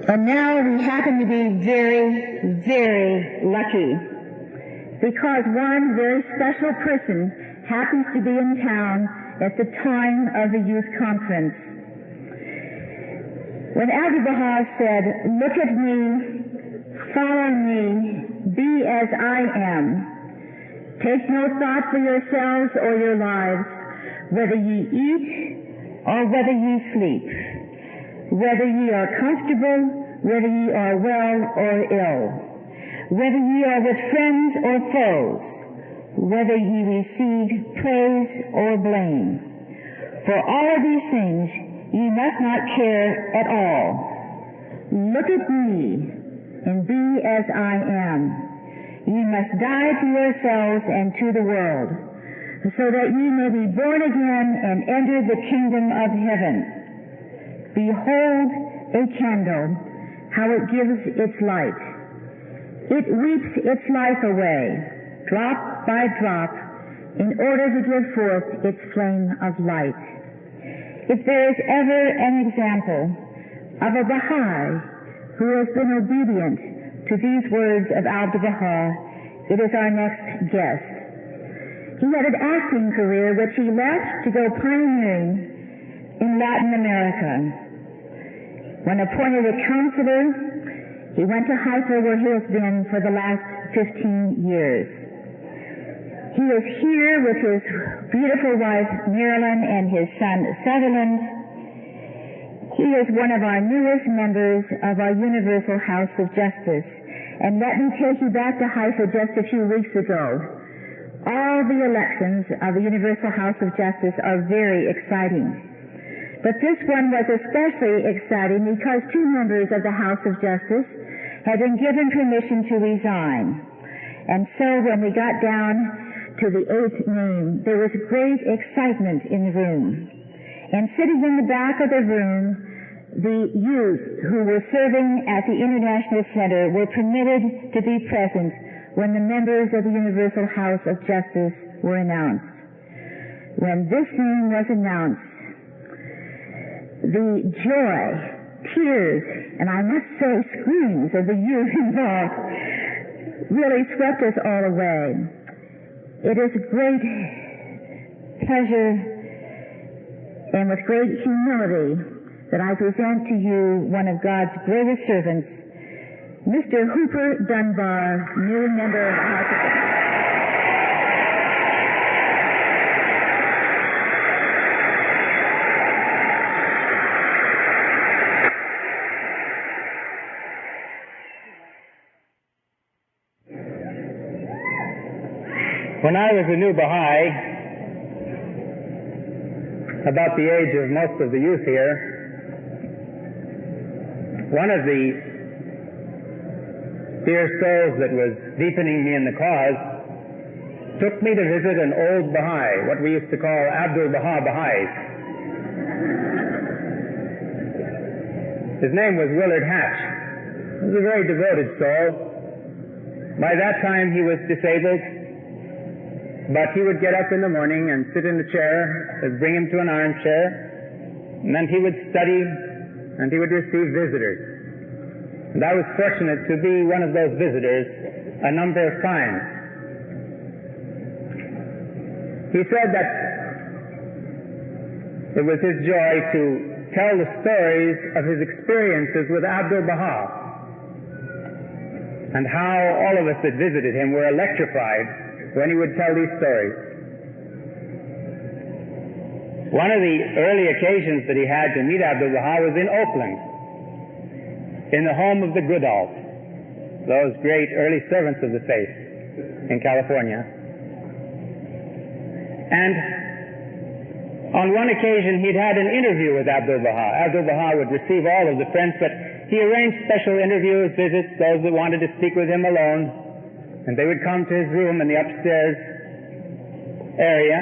And now we happen to be very, very lucky, because one very special person happens to be in town at the time of the youth conference. When Abdu'l-Baha said, "Look at me, follow me, be as I am. Take no thought for yourselves or your lives, whether ye eat or whether ye sleep, whether ye are comfortable, whether ye are well or ill, whether ye are with friends or foes, whether ye receive praise or blame. For all of these things ye must not care at all. Look at me, and be as I am. Ye must die to yourselves and to the world, so that ye may be born again and enter the kingdom of heaven. Behold a candle, how it gives its light. It weeps its life away, drop by drop, in order to give forth its flame of light." If there is ever an example of a Baha'i who has been obedient to these words of Abdu'l-Baha, it is our next guest. He had an acting career which he left to go pioneering in Latin America. When appointed a counselor, he went to Haifa, where he has been for the last 15 years. He is here with his beautiful wife, Marilyn, and his son, Sutherland. He is one of our newest members of our Universal House of Justice. And let me take you back to Haifa just a few weeks ago. All the elections of the Universal House of Justice are very exciting. But this one was especially exciting because two members of the House of Justice had been given permission to resign. And so when we got down to the eighth name, there was great excitement in the room. And sitting in the back of the room, the youth who were serving at the International Center were permitted to be present when the members of the Universal House of Justice were announced. When this name was announced, the joy, tears, and I must say screams of the youth involved really swept us all away. It is a great pleasure and with great humility that I present to you one of God's greatest servants, Mr. Hooper Dunbar, new member of the House of Justice. When I was a new Baha'i, about the age of most of the youth here, one of the dear souls that was deepening me in the cause took me to visit an old Baha'i, what we used to call Abdu'l-Baha Baha'is. His name was Willard Hatch. He was a very devoted soul. By that time he was disabled, but he would get up in the morning and sit in the chair. They'd bring him to an armchair, and then he would study, and he would receive visitors. And I was fortunate to be one of those visitors a number of times. He said that it was his joy to tell the stories of his experiences with Abdu'l-Baha, and how all of us that visited him were electrified when he would tell these stories. One of the early occasions that he had to meet Abdu'l-Baha was in Oakland, in the home of the Goodalls, those great early servants of the faith in California. And on one occasion he'd had an interview with Abdu'l-Baha. Abdu'l-Baha would receive all of the friends, but he arranged special interviews, visits, those that wanted to speak with him alone, and they would come to his room in the upstairs area.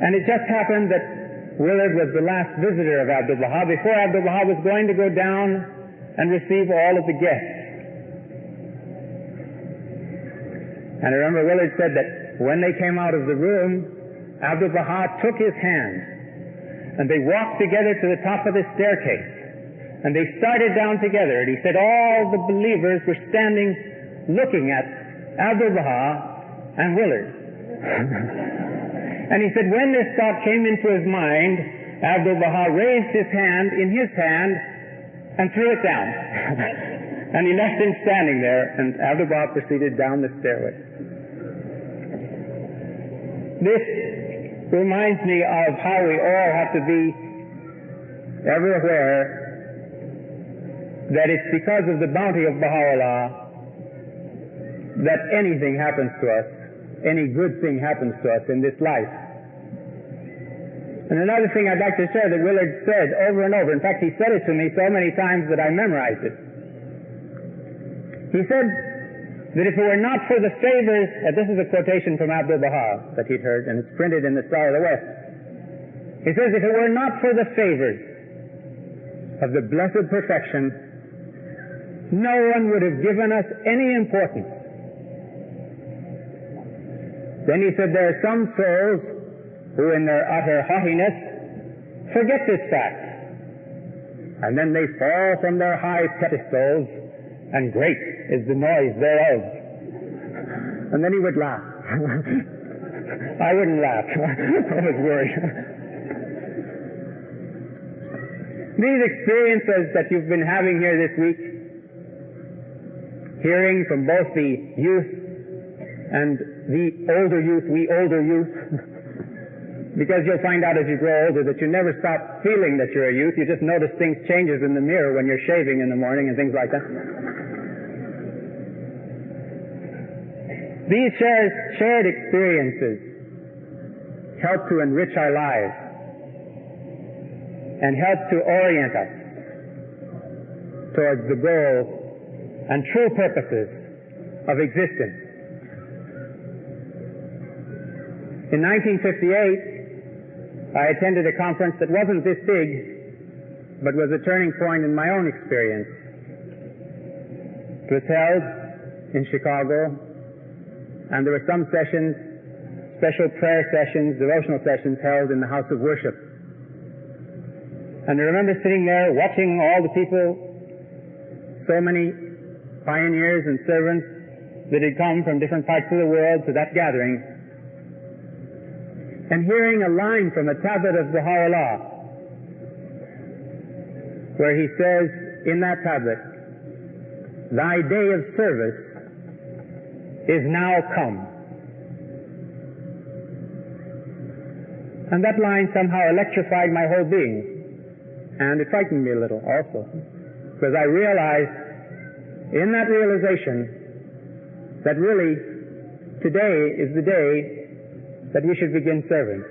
And it just happened that Willard was the last visitor of Abdu'l-Baha before Abdu'l-Baha was going to go down and receive all of the guests. And I remember Willard said that when they came out of the room, Abdu'l-Baha took his hand and they walked together to the top of the staircase. And they started down together, and he said all the believers were standing looking at Abdu'l-Baha and Willard. And he said when this thought came into his mind, Abdu'l-Baha raised his hand and threw it down. And he left him standing there, and Abdu'l-Baha proceeded down the stairway. This reminds me of how we all have to be ever aware that it's because of the bounty of Baha'u'llah that anything happens to us, any good thing happens to us in this life. And another thing I'd like to share that Willard said over and over, in fact he said it to me so many times that I memorized it. He said that if it were not for the favors, this is a quotation from Abdu'l-Baha that he'd heard, and it's printed in the Star of the West. He says, if it were not for the favors of the blessed perfection, no one would have given us any importance. Then he said, there are some souls who in their utter haughtiness forget this fact. And then they fall from their high pedestals, and great is the noise thereof. And then he would laugh. I wouldn't laugh. I was worried. These experiences that you've been having here this week, hearing from both the youth and the older youth, we older youth, because you'll find out as you grow older that you never stop feeling that you're a youth. You just notice things changes in the mirror when you're shaving in the morning and things like that. These shared experiences help to enrich our lives and help to orient us towards the goal and true purposes of existence. In 1958, I attended a conference that wasn't this big, but was a turning point in my own experience. It was held in Chicago, and there were some sessions, special prayer sessions, devotional sessions held in the house of worship. And I remember sitting there watching all the people, so many pioneers and servants that had come from different parts of the world to that gathering, and hearing a line from a tablet of Baha'u'llah, where he says in that tablet, "Thy day of service is now come." And that line somehow electrified my whole being, and it frightened me a little also, because I realized in that realization that really today is the day that we should begin serving.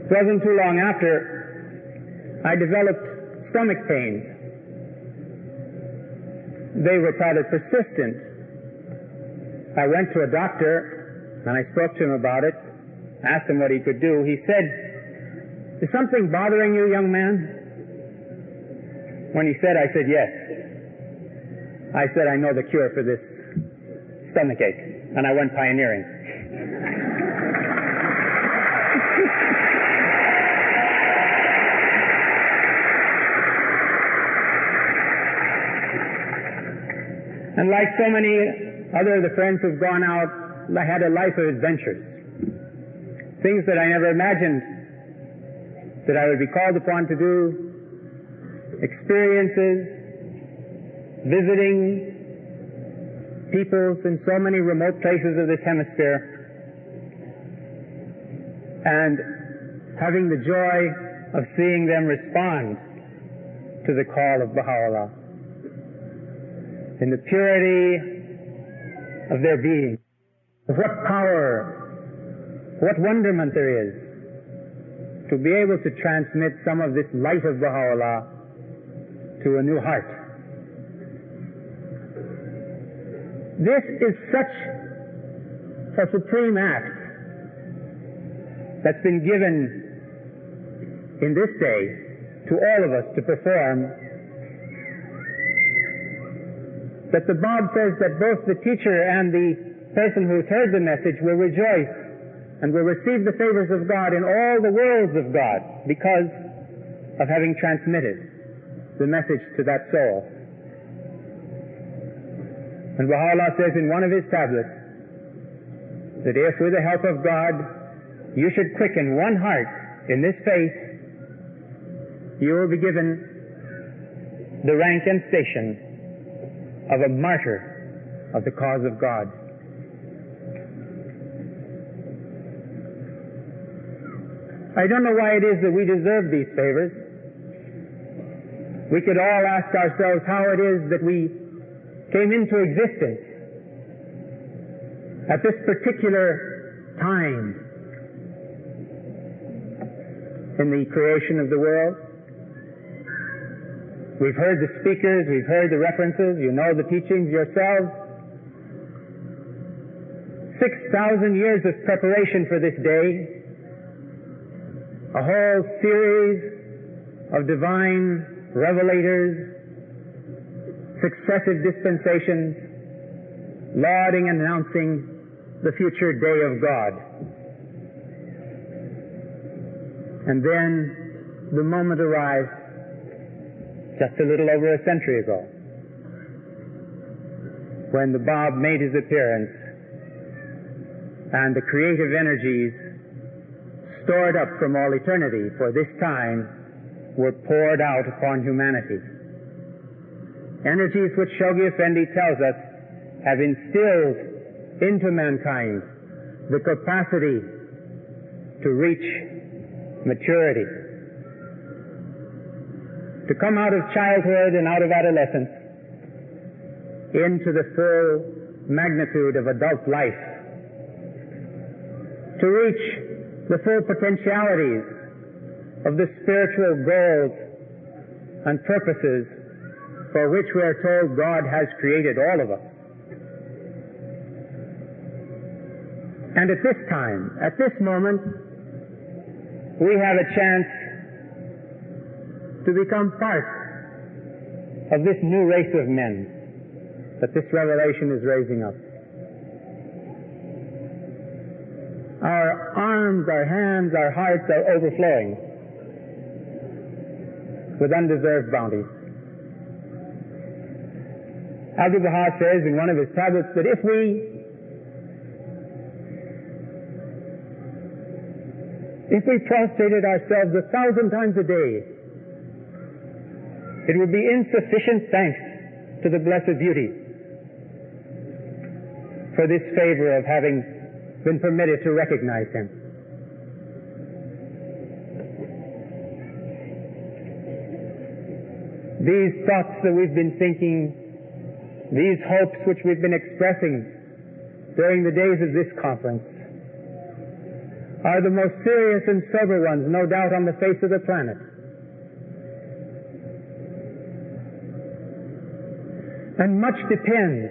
It wasn't too long after I developed stomach pains. They were rather persistent. I went to a doctor and I spoke to him about it, asked him what he could do. He said, "Is something bothering you, young man?" When he said, I said, "Yes." I said, "I know the cure for this stomach ache," and I went pioneering. And like so many other of the friends who've gone out, I had a life of adventures. Things that I never imagined that I would be called upon to do, experiences, visiting peoples in so many remote places of this hemisphere, and having the joy of seeing them respond to the call of Baha'u'llah in the purity of their being. What power, what wonderment there is to be able to transmit some of this light of Baha'u'llah to a new heart. This is such a supreme act that's been given in this day to all of us to perform, that the Bab says that both the teacher and the person who's heard the message will rejoice and will receive the favors of God in all the worlds of God because of having transmitted the message to that soul. And Baha'u'llah says in one of his tablets that if with the help of God you should quicken one heart in this faith, you will be given the rank and station of a martyr of the cause of God. I don't know why it is that we deserve these favors. We could all ask ourselves how it is that we came into existence at this particular time in the creation of the world. We've heard the speakers, we've heard the references, you know the teachings yourselves. 6,000 years of preparation for this day, a whole series of divine revelators, successive dispensations, lauding and announcing the future day of God. And then the moment arrived just a little over a century ago, when the Bab made his appearance and the creative energies stored up from all eternity for this time were poured out upon humanity. Energies which Shoghi Effendi tells us have instilled into mankind the capacity to reach maturity, to come out of childhood and out of adolescence into the full magnitude of adult life, to reach the full potentialities of the spiritual goals and purposes for which we are told God has created all of us. And at this time, at this moment, we have a chance to become part of this new race of men that this revelation is raising up. Our arms, our hands, our hearts are overflowing with undeserved bounties. Abdu'l-Baha says in one of his tablets that if we prostrated ourselves 1,000 times a day, it would be insufficient thanks to the Blessed Beauty for this favor of having been permitted to recognize Him. These thoughts that we've been thinking, these hopes which we've been expressing during the days of this conference, are the most serious and sober ones, no doubt, on the face of the planet. And much depends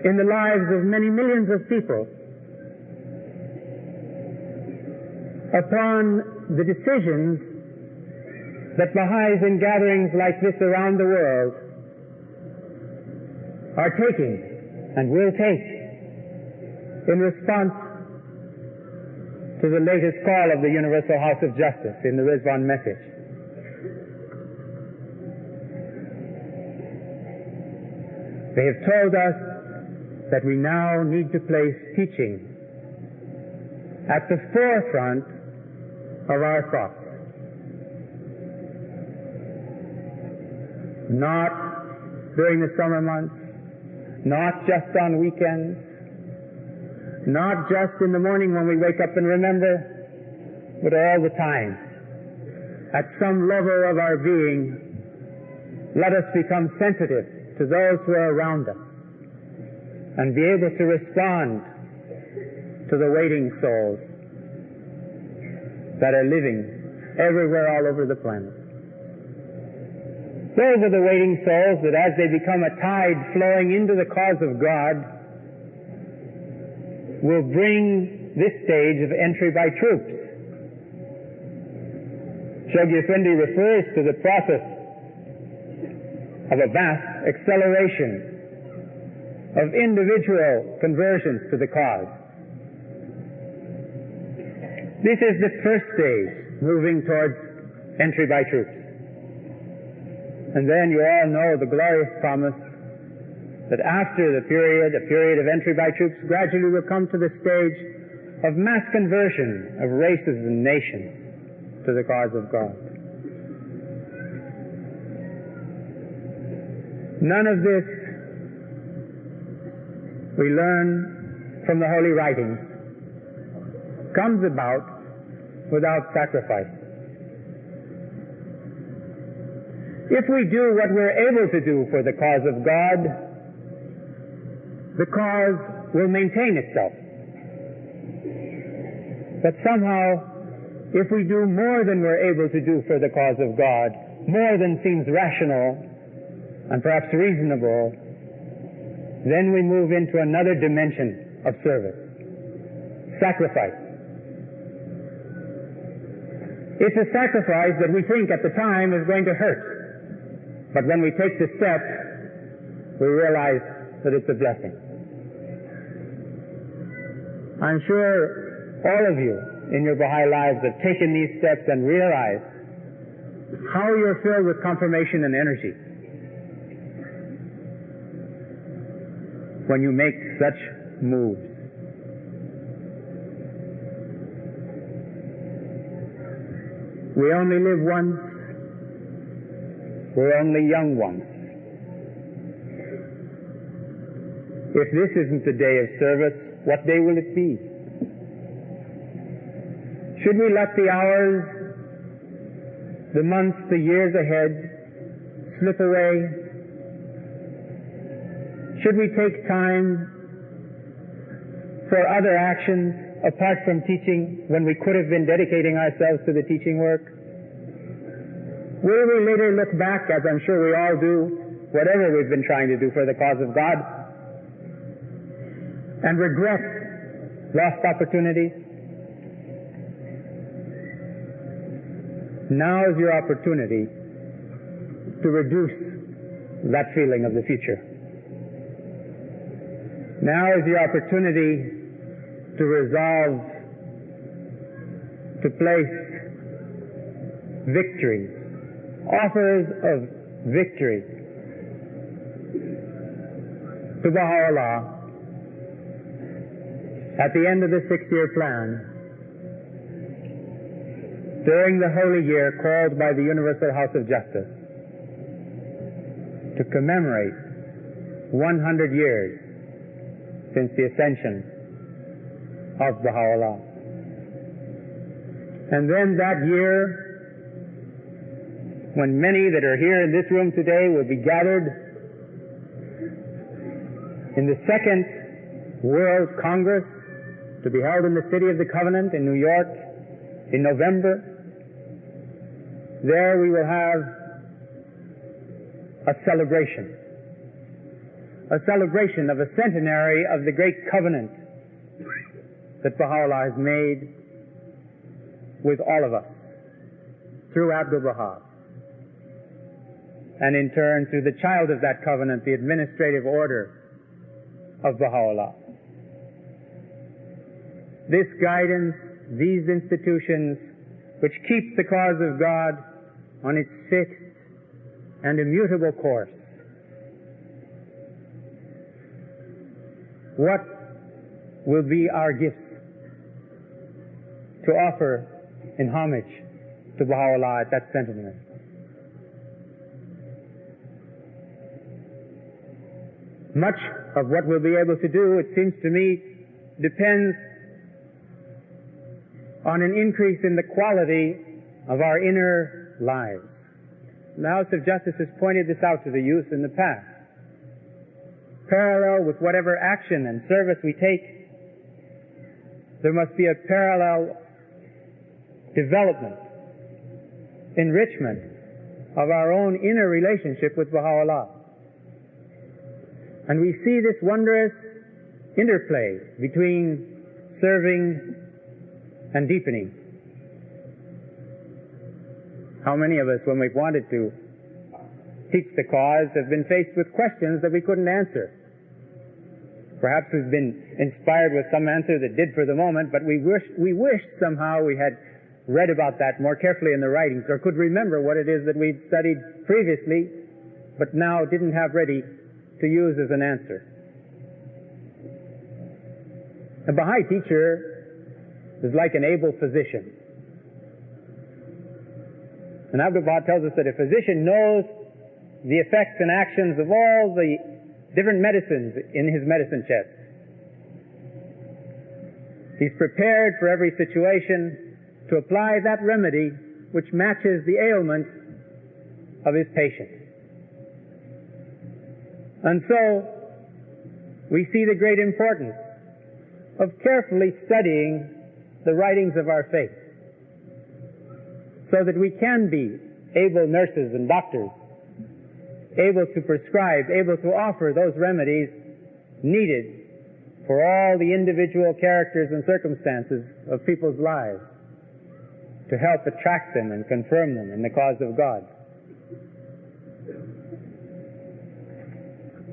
in the lives of many millions of people upon the decisions that Baha'is in gatherings like this around the world are taking and will take in response to the latest call of the Universal House of Justice in the Rizwan message. They have told us that we now need to place teaching at the forefront of our thoughts. Not during the summer months, not just on weekends, not just in the morning when we wake up and remember, but all the time. At some level of our being, let us become sensitive to those who are around us and be able to respond to the waiting souls that are living everywhere all over the planet. Those are the waiting souls that as they become a tide flowing into the cause of God will bring this stage of entry by troops. Shoghi Effendi refers to the process of a vast acceleration of individual conversions to the cause. This is the first stage, moving towards entry by troops. And then you all know the glorious promise that after a period of entry by troops, gradually will come to the stage of mass conversion of races and nations to the cause of God. None of this we learn from the Holy Writings comes about without sacrifice. If we do what we're able to do for the cause of God, the cause will maintain itself. But somehow, if we do more than we're able to do for the cause of God, more than seems rational and perhaps reasonable, then we move into another dimension of service. Sacrifice. It's a sacrifice that we think at the time is going to hurt. But when we take the step, we realize that it's a blessing. I'm sure all of you in your Baha'i lives have taken these steps and realized how you're filled with confirmation and energy when you make such moves. We only live once. We're only young once. If this isn't the day of service, what day will it be? Should we let the hours, the months, the years ahead slip away? Should we take time for other actions apart from teaching when we could have been dedicating ourselves to the teaching work? Will we later look back, as I'm sure we all do, whatever we've been trying to do for the cause of God, and regret lost opportunities? Now is your opportunity to reduce that feeling of the future. Now is your opportunity to resolve to place victory, offers of victory to Baha'u'llah at the end of the 6-year plan during the holy year called by the Universal House of Justice to commemorate 100 years since the ascension of Baha'u'llah. And then that year, when many that are here in this room today will be gathered in the Second World Congress to be held in the City of the Covenant in New York in November, there we will have a celebration of a centenary of the great covenant that Baha'u'llah has made with all of us through Abdu'l-Baha, and in turn through the child of that covenant, the administrative order of Baha'u'llah. This guidance, these institutions which keep the cause of God on its fixed and immutable course. What will be our gifts to offer in homage to Baha'u'llah at that centenary? Much of what we'll be able to do, it seems to me, depends on an increase in the quality of our inner lives. The House of Justice has pointed this out to the youth in the past. Parallel with whatever action and service we take, there must be a parallel development, enrichment of our own inner relationship with Baha'u'llah. And we see this wondrous interplay between serving and deepening. How many of us, when we've wanted to teach the cause, have been faced with questions that we couldn't answer? perhaps we've been inspired with some answer that did for the moment, but we wished somehow we had read about that more carefully in the writings, or could remember what it is that we'd studied previously, but now didn't have ready to use as an answer. A Baha'i teacher is like an able physician. And Abdu'l-Baha tells us that a physician knows the effects and actions of all the different medicines in his medicine chest. He's prepared for every situation to apply that remedy which matches the ailment of his patient. And so, we see the great importance of carefully studying the writings of our faith, so that we can be able nurses and doctors, able to prescribe, able to offer those remedies needed for all the individual characters and circumstances of people's lives, to help attract them and confirm them in the cause of God.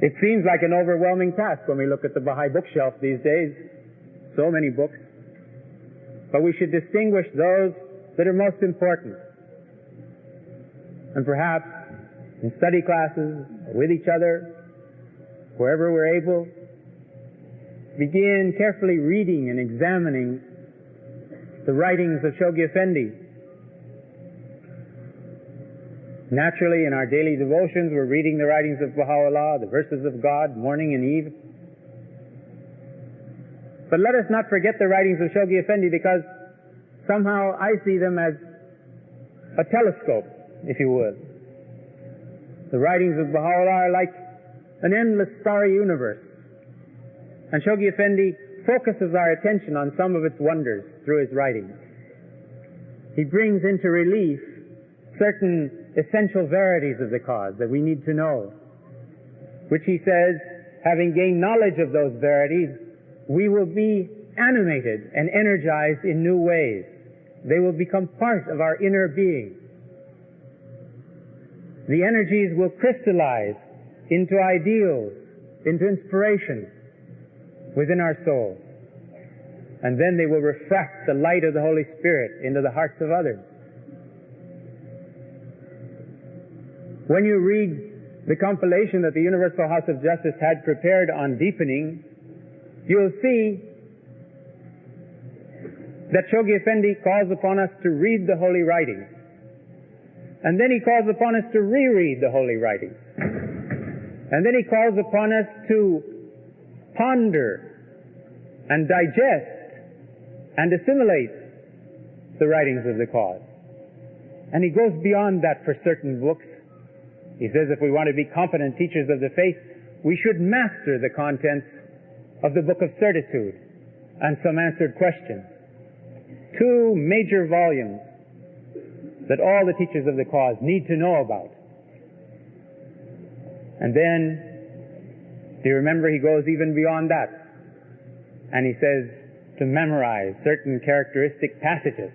It seems like an overwhelming task when we look at the Baha'i bookshelf these days. So many books. But we should distinguish those that are most important. And perhaps in study classes, or with each other, wherever we're able, begin carefully reading and examining the writings of Shoghi Effendi. Naturally, in our daily devotions, we're reading the writings of Baha'u'llah, the verses of God, morning and eve. But let us not forget the writings of Shoghi Effendi, because somehow I see them as a telescope, if you would. The writings of Baha'u'llah are like an endless starry universe. And Shoghi Effendi focuses our attention on some of its wonders through his writings. He brings into relief certain essential verities of the cause that we need to know, which he says, having gained knowledge of those verities, we will be animated and energized in new ways. They will become part of our inner being. The energies will crystallize into ideals, into inspiration within our souls. And then they will refract the light of the Holy Spirit into the hearts of others. When you read the compilation that the Universal House of Justice had prepared on deepening, you'll see that Shoghi Effendi calls upon us to read the holy writings. And then he calls upon us to reread the holy writings. And then he calls upon us to ponder and digest and assimilate the writings of the cause. And he goes beyond that for certain books. He says if we want to be competent teachers of the faith, we should master the contents of the Book of Certitude and some answered questions. 2 major volumes that all the teachers of the cause need to know about. And then, do you remember, he goes even beyond that. And he says to memorize certain characteristic passages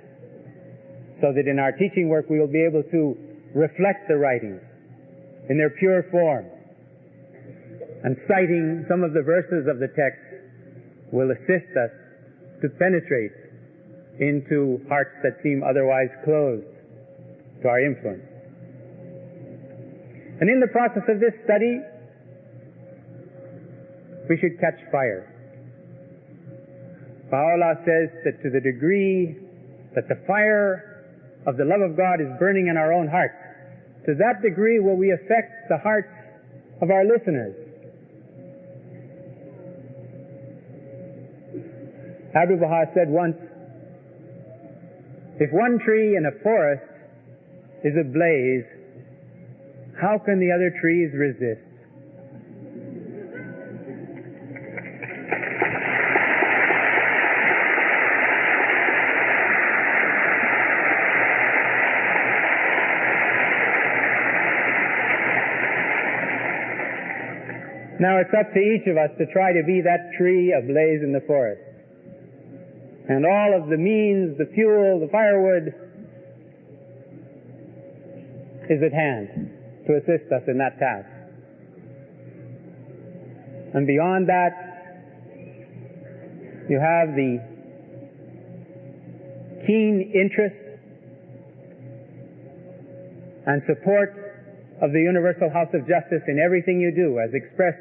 so that in our teaching work we will be able to reflect the writings in their pure form. And citing some of the verses of the text will assist us to penetrate into hearts that seem otherwise closed to our influence. And in the process of this study, we should catch fire. Baha'u'llah says that to the degree that the fire of the love of God is burning in our own hearts, to that degree will we affect the hearts of our listeners. Abdu'l-Baha said once, if one tree in a forest is ablaze, how can the other trees resist? Now it's up to each of us to try to be that tree ablaze in the forest. And all of the means, the fuel, the firewood is at hand to assist us in that task. And beyond that, You have the keen interest and support of the Universal House of Justice in everything you do, as expressed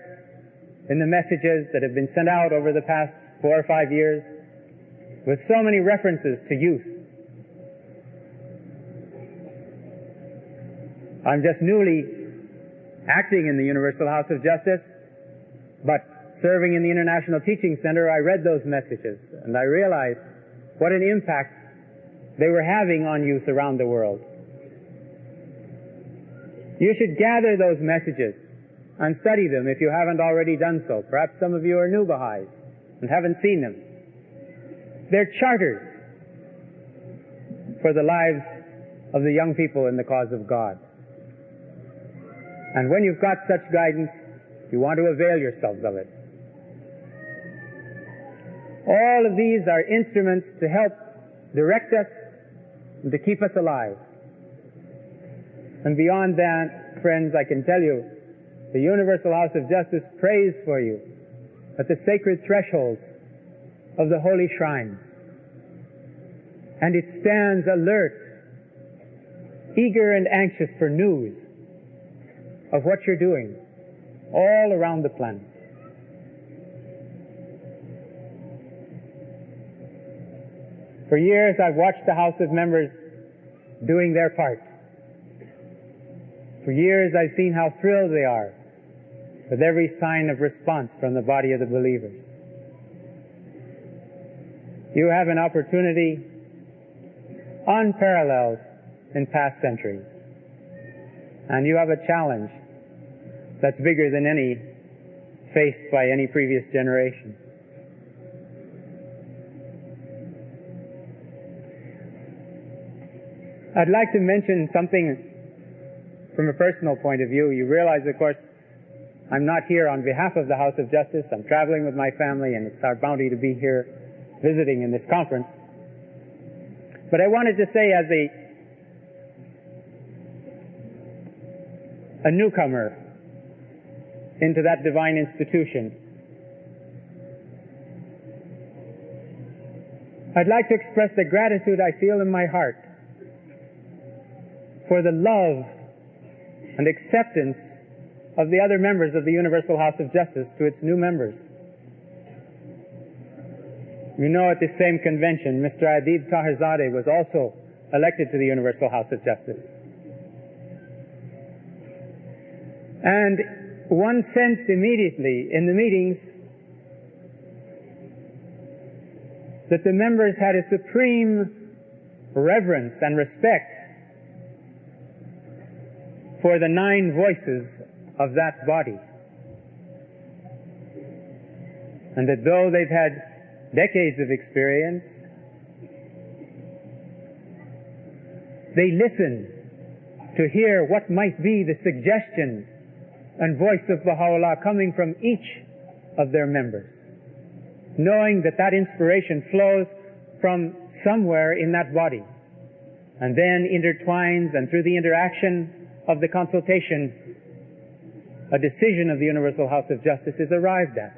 in the messages that have been sent out over the past 4 or 5 years, with so many references to youth. I'm just newly acting in the Universal House of Justice, but serving in the International Teaching Center, I read those messages, and I realized what an impact they were having on youth around the world. You should gather those messages and study them if you haven't already done so. Perhaps some of you are new Baha'is and haven't seen them. They're charters for the lives of the young people in the cause of God. And when you've got such guidance, you want to avail yourselves of it. All of these are instruments to help direct us and to keep us alive. And beyond that, friends, I can tell you, the Universal House of Justice prays for you at the sacred thresholds of the holy shrines. And it stands alert, eager and anxious for news of what you're doing all around the planet. For years, I've watched the House of Members doing their part. For years, I've seen how thrilled they are with every sign of response from the body of the believers. You have an opportunity unparalleled in past centuries. And you have a challenge that's bigger than any faced by any previous generation. I'd like to mention something from a personal point of view. You realize, of course, I'm not here on behalf of the House of Justice. I'm traveling with my family, and it's our bounty to be here visiting in this conference. But I wanted to say, as a newcomer into that divine institution, I'd like to express the gratitude I feel in my heart for the love and acceptance of the other members of the Universal House of Justice to its new members. You know, at this same convention, Mr. Adib Taherzadeh was also elected to the Universal House of Justice. And one sensed immediately in the meetings that the members had a supreme reverence and respect for the 9 voices of that body. And that though they've had decades of experience, they listen to hear what might be the suggestion and voice of Baha'u'llah coming from each of their members, knowing that that inspiration flows from somewhere in that body and then intertwines, and through the interaction of the consultation, a decision of the Universal House of Justice is arrived at.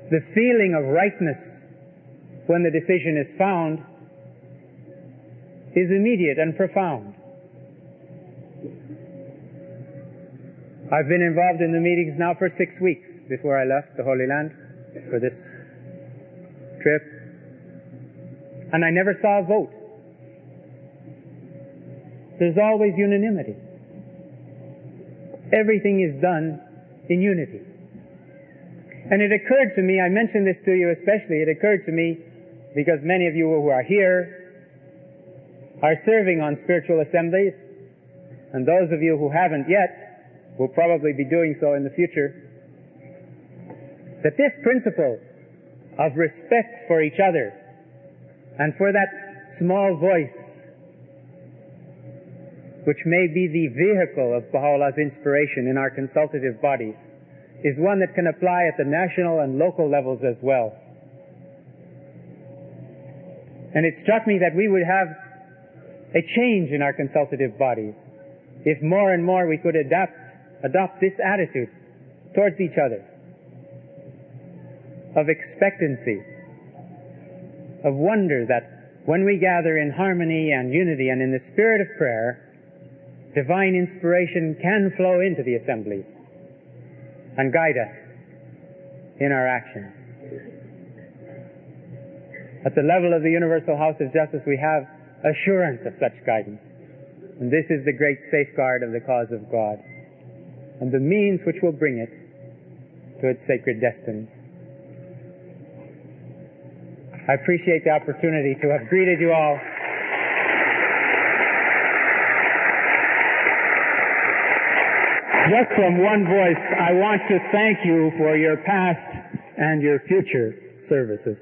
The feeling of rightness when the decision is found is immediate and profound. I've been involved in the meetings now for 6 weeks before I left the Holy Land for this trip, and I never saw a vote. There's always unanimity. Everything is done in unity. And it occurred to me, I mentioned this to you especially, it occurred to me because many of you who are here are serving on spiritual assemblies, and those of you who haven't yet will probably be doing so in the future, that this principle of respect for each other and for that small voice which may be the vehicle of Baha'u'llah's inspiration in our consultative bodies, is one that can apply at the national and local levels as well. And it struck me that we would have a change in our consultative bodies if more and more we could adopt this attitude towards each other. of expectancy, of wonder that when we gather in harmony and unity and in the spirit of prayer, divine inspiration can flow into the assembly and guide us in our actions. At the level of the Universal House of Justice, we have assurance of such guidance. And this is the great safeguard of the cause of God, and the means which will bring it to its sacred destiny. I appreciate the opportunity to have greeted you all. Just from one voice, I want to thank you for your past and your future services.